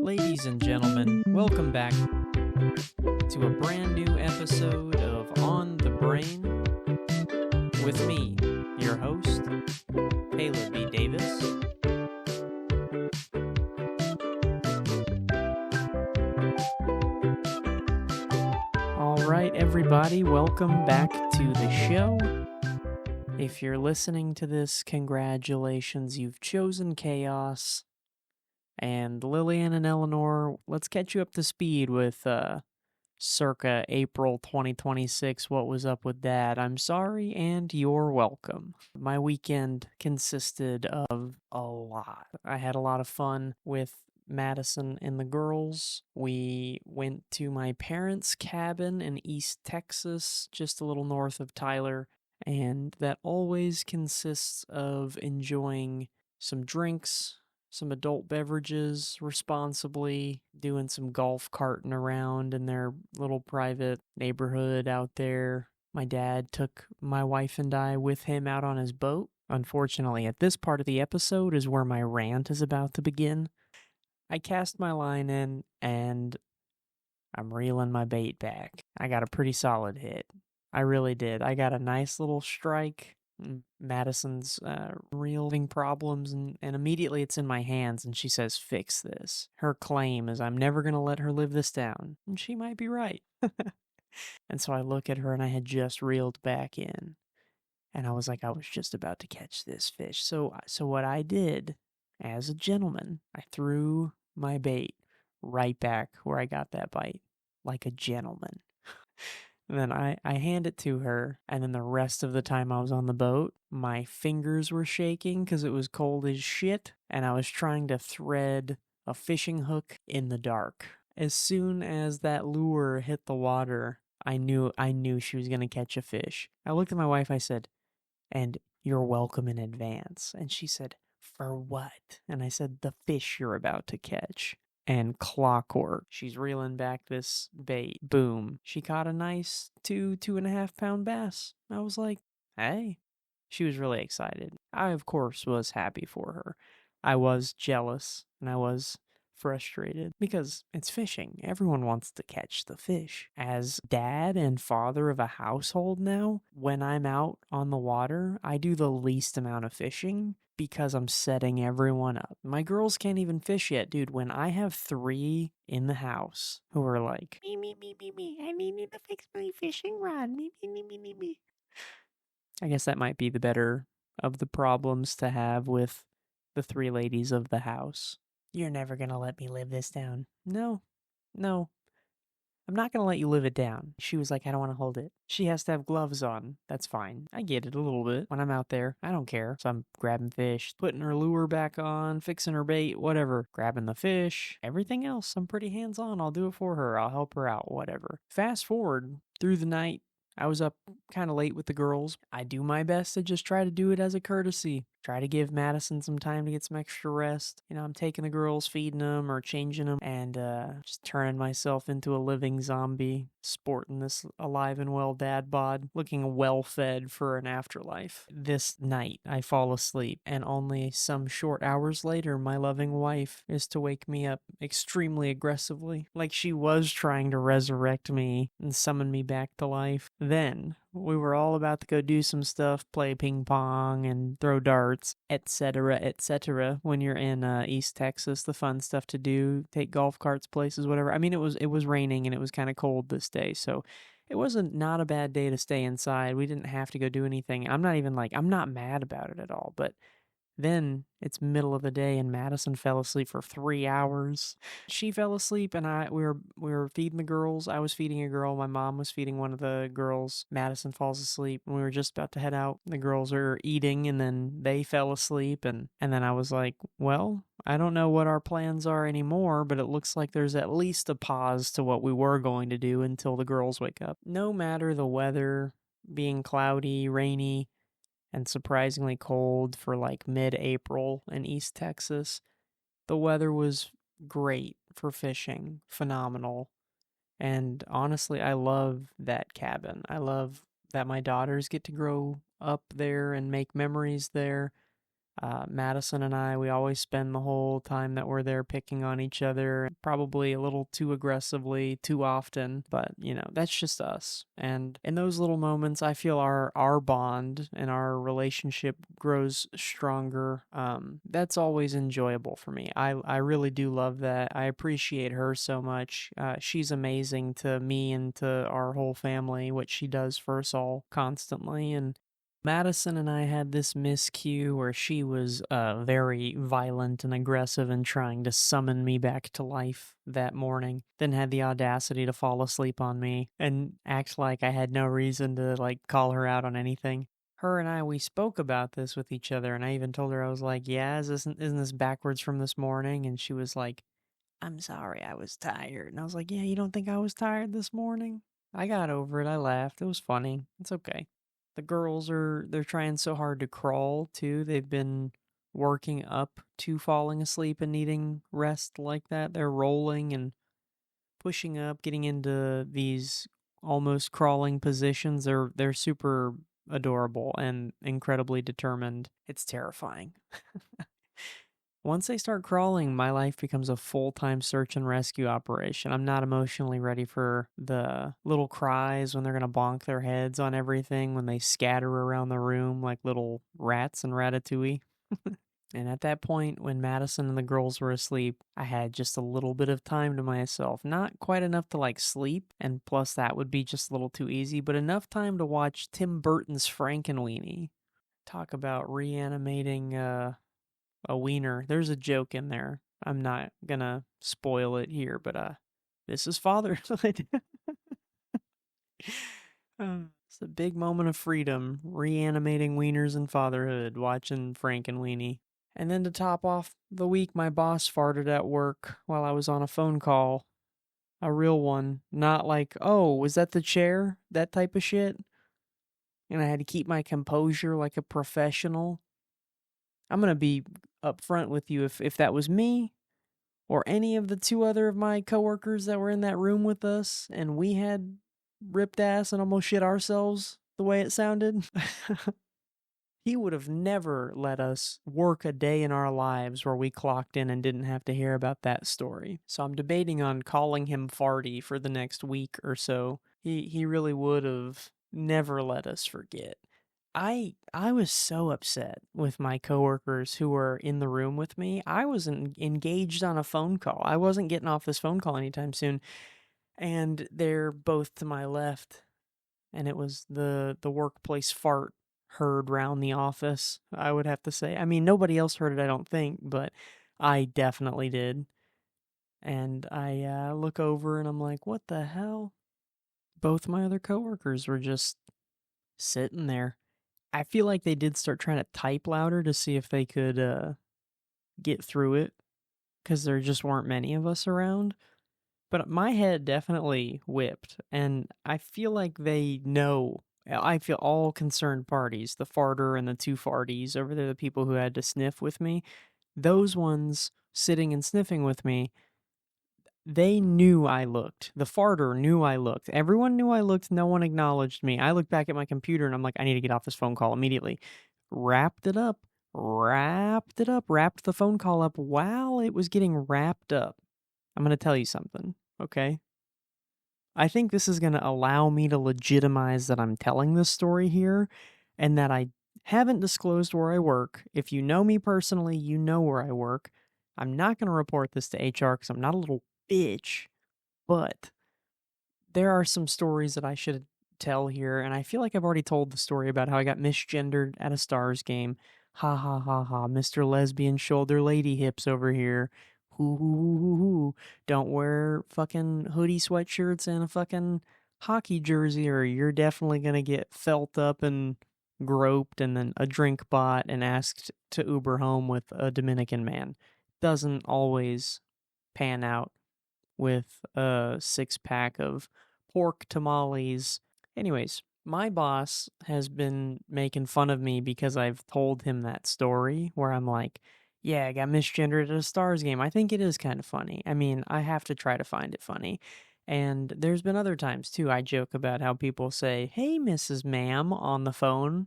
Ladies and gentlemen, welcome back to a brand new episode of On the Brain with me, your host, Caleb B. Davis. All right, everybody, welcome back to the show. If you're listening to this, congratulations, you've chosen chaos. And Lillian and Eleanor, let's catch you up to speed with circa April 2026. What was up with that? I'm sorry, and you're welcome. My weekend consisted of a lot. I had a lot of fun with Madison and the girls. We went to my parents' cabin in East Texas, just a little north of Tyler, and that always consists of enjoying some drinks, some adult beverages responsibly, doing some golf carting around in their little private neighborhood out there. My dad took my wife and I with him out on his boat. Unfortunately, at this part of the episode is where my rant is about to begin. I cast my line in, and I'm reeling my bait back. I got a pretty solid hit. I really did. I got a nice little strike. Madison's reeling problems, and immediately it's in my hands, and she says, "Fix this." Her claim is, I'm never going to let her live this down, and she might be right. And so I look at her, and I had just reeled back in, and I was like, I was just about to catch this fish. So what I did, as a gentleman, I threw my bait right back where I got that bite, like a gentleman. And then I hand it to her, and then the rest of the time I was on the boat, my fingers were shaking because it was cold as shit, and I was trying to thread a fishing hook in the dark. As soon as that lure hit the water, I knew she was going to catch a fish. I looked at my wife, I said, "And you're welcome in advance." And she said, "For what?" And I said, "The fish you're about to catch." And clockwork, she's reeling back this bait. Boom. She caught a nice 2.5 pound bass. I was like, hey. She was really excited. I, of course, was happy for her. I was jealous, and I was frustrated because it's fishing. Everyone wants to catch the fish. As dad and father of a household now, when I'm out on the water, I do the least amount of fishing because I'm setting everyone up. My girls can't even fish yet, dude. When I have 3 in the house who are like, me, I need you to fix my fishing rod, me. I guess that might be the better of the problems to have with the 3 ladies of the house. You're never gonna let me live this down. No. I'm not gonna let you live it down. She was like, I don't want to hold it. She has to have gloves on. That's fine. I get it a little bit. When I'm out there, I don't care. So I'm grabbing fish, putting her lure back on, fixing her bait, whatever. Grabbing the fish. Everything else, I'm pretty hands-on. I'll do it for her. I'll help her out, whatever. Fast forward through the night. I was up kind of late with the girls. I do my best to just try to do it as a courtesy. Try to give Madison some time to get some extra rest. You know, I'm taking the girls, feeding them or changing them, and just turning myself into a living zombie, sporting this alive and well dad bod, looking well fed for an afterlife. This night, I fall asleep, and only some short hours later, my loving wife is to wake me up extremely aggressively, like she was trying to resurrect me and summon me back to life. Then, we were all about to go do some stuff, play ping pong and throw darts, etc. When you're in East Texas, the fun stuff to do, take golf carts places, whatever. I mean, it was raining and it was kind of cold this day, so it wasn't not a bad day to stay inside. We didn't have to go do anything. I'm not mad about it at all, but then it's middle of the day and Madison fell asleep for 3 hours. She fell asleep and we were feeding the girls. I was feeding a girl. My mom was feeding one of the girls. Madison falls asleep and we were just about to head out. The girls are eating and then they fell asleep and then I was like, well, I don't know what our plans are anymore, but it looks like there's at least a pause to what we were going to do until the girls wake up. No matter the weather being cloudy, rainy, and surprisingly cold for like mid-April in East Texas, the weather was great for fishing, phenomenal. And honestly, I love that cabin. I love that my daughters get to grow up there and make memories there. Madison and I, we always spend the whole time that we're there picking on each other, probably a little too aggressively, too often, but that's just us. And in those little moments, I feel our bond and our relationship grows stronger. That's always enjoyable for me. I really do love that. I appreciate her so much. She's amazing to me and to our whole family, what she does for us all constantly. And Madison and I had this miscue where she was very violent and aggressive and trying to summon me back to life that morning, then had the audacity to fall asleep on me and act like I had no reason to call her out on anything. Her and I, we spoke about this with each other, and I even told her, I was like, yeah, isn't this backwards from this morning? And she was like, I'm sorry, I was tired. And I was like, yeah, you don't think I was tired this morning? I got over it. I laughed. It was funny. It's okay. The girls they're trying so hard to crawl too. They've been working up to falling asleep and needing rest like that. They're rolling and pushing up, getting into these almost crawling positions. They're super adorable and incredibly determined. It's terrifying. Once they start crawling, my life becomes a full-time search and rescue operation. I'm not emotionally ready for the little cries when they're going to bonk their heads on everything, when they scatter around the room like little rats in Ratatouille. And at that point, when Madison and the girls were asleep, I had just a little bit of time to myself. Not quite enough to sleep, and plus that would be just a little too easy, but enough time to watch Tim Burton's Frankenweenie. Talk about reanimating a wiener. There's a joke in there. I'm not gonna spoil it here, but this is fatherhood. It's a big moment of freedom, reanimating wieners and fatherhood, watching Frankenweenie. And then to top off the week, my boss farted at work while I was on a phone call. A real one. Not like, oh, was that the chair? That type of shit. And I had to keep my composure like a professional. I'm going to be upfront with you. If that was me or any of the two other of my coworkers that were in that room with us and we had ripped ass and almost shit ourselves the way it sounded, he would have never let us work a day in our lives where we clocked in and didn't have to hear about that story. So I'm debating on calling him Farty for the next week or so. He really would have never let us forget. I was so upset with my coworkers who were in the room with me. I was engaged on a phone call. I wasn't getting off this phone call anytime soon. And they're both to my left. And it was the workplace fart heard round the office, I would have to say. I mean, nobody else heard it, I don't think, but I definitely did. And I look over and I'm like, what the hell? Both my other coworkers were just sitting there. I feel like they did start trying to type louder to see if they could get through it, because there just weren't many of us around. But my head definitely whipped, and I feel like they know. I feel all concerned parties, the farter and the two farties over there, the people who had to sniff with me, those ones sitting and sniffing with me, they knew I looked. The farter knew I looked. Everyone knew I looked. No one acknowledged me. I looked back at my computer and I'm like, I need to get off this phone call immediately. Wrapped the phone call up while it was getting wrapped up. I'm going to tell you something, okay? I think this is going to allow me to legitimize that I'm telling this story here and that I haven't disclosed where I work. If you know me personally, you know where I work. I'm not going to report this to HR because I'm not a little bitch, but there are some stories that I should tell here, and I feel like I've already told the story about how I got misgendered at a Stars game. Ha ha ha ha, Mr. Lesbian Shoulder Lady Hips over here. Hoo hoo hoo hoo hoo. Don't wear fucking hoodie sweatshirts and a fucking hockey jersey, or you're definitely gonna get felt up and groped and then a drink bought and asked to Uber home with a Dominican man. Doesn't always pan out with a 6-pack of pork tamales. Anyways, my boss has been making fun of me because I've told him that story where I'm like, yeah, I got misgendered at a Stars game. I think it is kind of funny. I mean, I have to try to find it funny. And there's been other times, too, I joke about how people say, hey, Mrs. Ma'am, on the phone.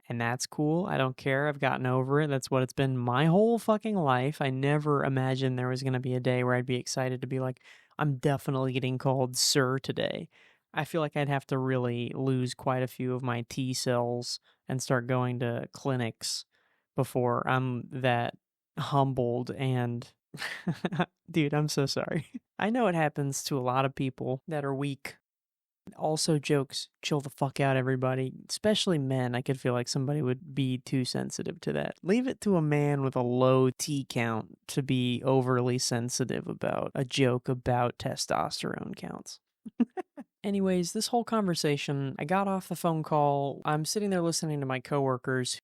And that's cool. I don't care. I've gotten over it. That's what it's been my whole fucking life. I never imagined there was going to be a day where I'd be excited to be like, I'm definitely getting called sir today. I feel like I'd have to really lose quite a few of my T cells and start going to clinics before I'm that humbled and... Dude, I'm so sorry. I know it happens to a lot of people that are weak. Also, jokes, chill the fuck out, everybody. Especially men. I could feel like somebody would be too sensitive to that. Leave it to a man with a low T count to be overly sensitive about a joke about testosterone counts. Anyways, this whole conversation, I got off the phone call. I'm sitting there listening to my coworkers.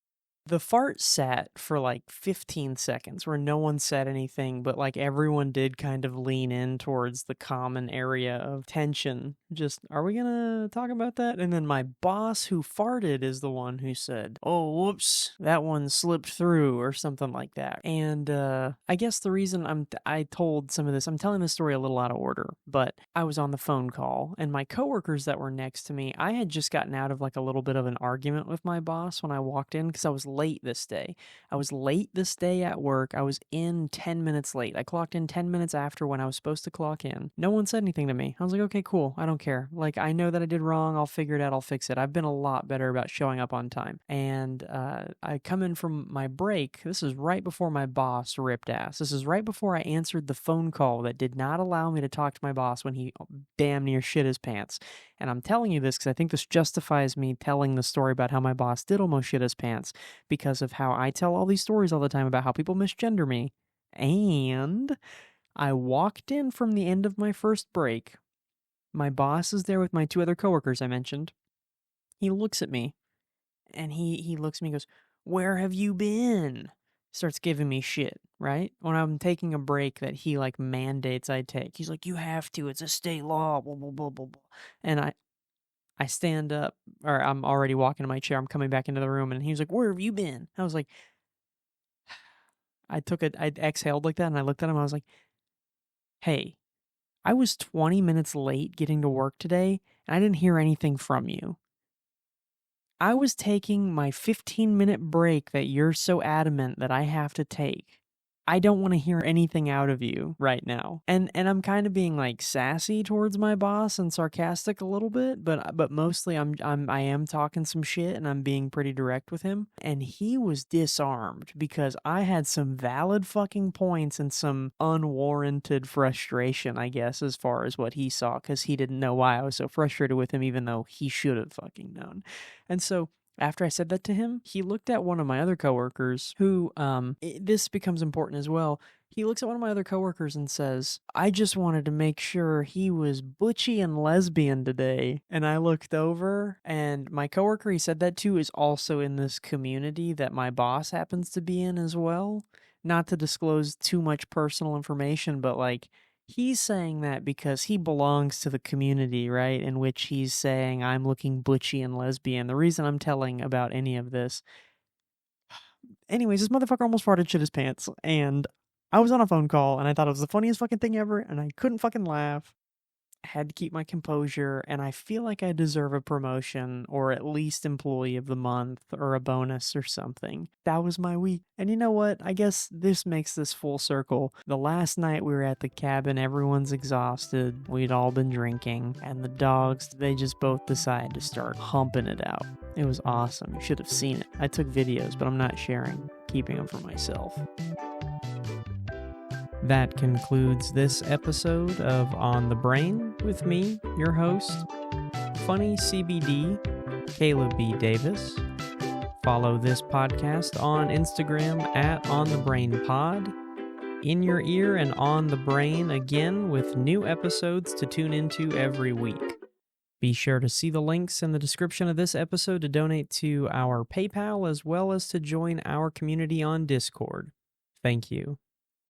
The fart sat for like 15 seconds where no one said anything, but like everyone did kind of lean in towards the common area of tension. Just, are we gonna talk about that? And then my boss who farted is the one who said, oh, whoops, that one slipped through or something like that. And I guess the reason I told some of this, I'm telling this story a little out of order, but I was on the phone call and my coworkers that were next to me, I had just gotten out of like a little bit of an argument with my boss when I walked in because I was late this day. I was late this day at work. I was in 10 minutes late. I clocked in 10 minutes after when I was supposed to clock in. No one said anything to me. I was like, okay, cool. I don't care. Like, I know that I did wrong. I'll figure it out. I'll fix it. I've been a lot better about showing up on time. And I come in from my break. This is right before my boss ripped ass. This is right before I answered the phone call that did not allow me to talk to my boss when he damn near shit his pants. And I'm telling you this because I think this justifies me telling the story about how my boss did almost shit his pants because of how I tell all these stories all the time about how people misgender me. And I walked in from the end of my first break. My boss is there with my two other coworkers I mentioned. He looks at me and he looks at me and goes, where have you been? Starts giving me shit, right? When I'm taking a break that he like mandates I take. He's like, you have to, it's a state law, blah, blah, blah, blah, blah. And I stand up, or I'm already walking to my chair. I'm coming back into the room, and he was like, where have you been? I was like, I exhaled like that, and I looked at him, I was like, hey, I was 20 minutes late getting to work today, and I didn't hear anything from you. I was taking my 15-minute break that you're so adamant that I have to take. I don't want to hear anything out of you right now. And I'm kind of being like sassy towards my boss and sarcastic a little bit, but mostly I am talking some shit and I'm being pretty direct with him. And he was disarmed because I had some valid fucking points and some unwarranted frustration, I guess, as far as what he saw, because he didn't know why I was so frustrated with him, even though he should have fucking known. And so after I said that to him, he looked at one of my other coworkers who, this becomes important as well. He looks at one of my other coworkers and says, I just wanted to make sure he was butchy and lesbian today. And I looked over, and my coworker he said that to is also in this community that my boss happens to be in as well. Not to disclose too much personal information, but like, he's saying that because he belongs to the community, right? In which he's saying, I'm looking butchy and lesbian. The reason I'm telling about any of this. Anyways, this motherfucker almost farted shit his pants. And I was on a phone call and I thought it was the funniest fucking thing ever. And I couldn't fucking laugh. I had to keep my composure. And I feel like I deserve a promotion or at least employee of the month or a bonus or something. That was my week. And you know what? I guess this makes this full circle. The last night we were at the cabin, everyone's exhausted. We'd all been drinking. And the dogs, they just both decided to start humping it out. It was awesome. You should have seen it. I took videos, but I'm not sharing. Keeping them for myself. That concludes this episode of On the Brain with me, your host, Funny CBD, Caleb B. Davis. Follow this podcast on Instagram at OnTheBrainPod. In your ear and on the brain again with new episodes to tune into every week. Be sure to see the links in the description of this episode to donate to our PayPal as well as to join our community on Discord. Thank you.